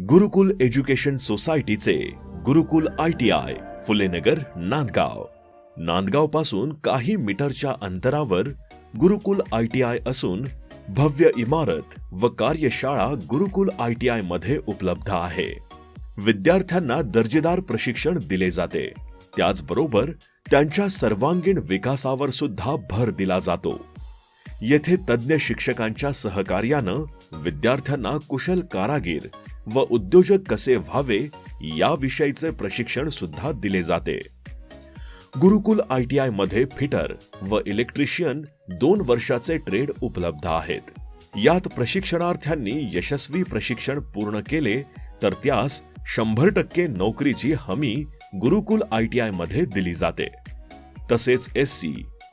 गुरुकुल education सोसायटीचे गुरुकुल ITI Phulenagar Nandgaon. Nandgaon पासून काही मीटरच्या अंतरावर गुरुकुल ITI असून भव्य इमारत व कार्यशाळा गुरुकुल ITI मध्ये उपलब्ध आहे. विद्यार्थ्यांना दर्जेदार प्रशिक्षण दिले जाते. त्याचबरोबर त्यांच्या सर्वांगीण विकासावर सुद्धा भर दिला जातो. येथे तज्ञ शिक्षकांच्या सहकार्यानं विद्यार्थ्यांना कुशल कारागीर व उद्योजक कसे व्हावे याविषयीचे प्रशिक्षण सुद्धा दिले जाते. गुरुकुल ITI मध्ये फिटर व इलेक्ट्रिशियन 2 वर्षाचे ट्रेड उपलब्ध आहेत. यात प्रशिक्षणार्थ्यांनी यशस्वी प्रशिक्षण पूर्ण केले तर त्यास 100% नोकरीची हमी गुरुकुल ITI मध्ये दिली जाते. तसेच SC,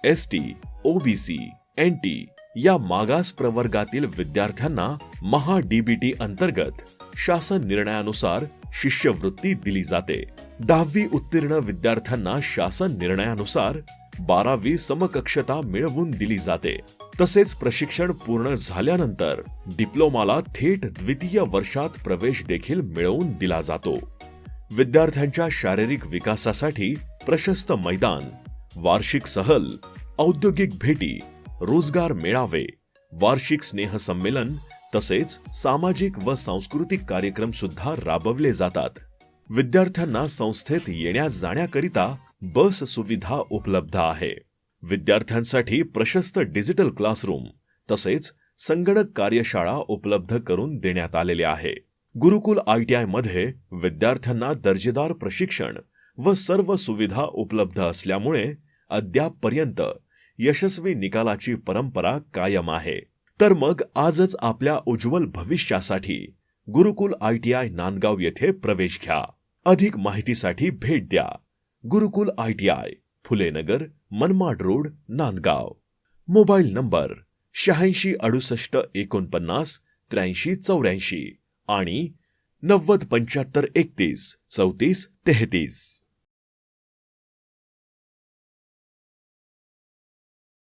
ST, OBC, NT या मागास प्रवर्गातील विद्यार्थ्यांना महा-DBT अंतर्गत शासन निर्णयानुसार शिष्यवृत्ती दिली जाते. 10वी उत्तीर्ण विद्यार्थ्यांना शासन निर्णयानुसार 12वी समकक्षता मिळवून दिली जाते. तसेच प्रशिक्षण पूर्ण झाल्यानंतर डिप्लोमाला थेट द्वितीय वर्षात प्रवेश देखील मिळवून दिला जातो. विद्यार्थ्यांच्या शारीरिक विकासासाठी प्रशस्त मैदान, वार्षिक सहल, औद्योगिक भेटी, रोजगार मेळावे, वार्षिक स्नेहसंमेलन तसेच सामाजिक व सांस्कृतिक कार्यक्रम सुद्धा राबवले जातात. विद्यार्थ्यांना संस्थेत येण्या जाण्याकरिता बस सुविधा उपलब्ध आहे. विद्यार्थ्यांसाठी प्रशस्त डिजिटल क्लासरूम तसेच संगणक कार्यशाळा उपलब्ध करून देण्यात आलेले आहे. गुरुकुल ITI मध्ये विद्यार्थ्यांना दर्जेदार प्रशिक्षण व सर्व सुविधा उपलब्ध असल्यामुळे अद्यापपर्यंत यशस्वी निकालाची परंपरा कायम आहे. तर मग आजच आपल्या उज्ज्वल भविष्यासाठी गुरुकुल ITI नांदगाव येथे प्रवेश घ्या. अधिक माहितीसाठी भेट द्या. गुरुकुल ITI Phulenagar, Manmad road, Nandgaon. Mobile number 86 68 49 83 84 आणि 90 75 31 34 33.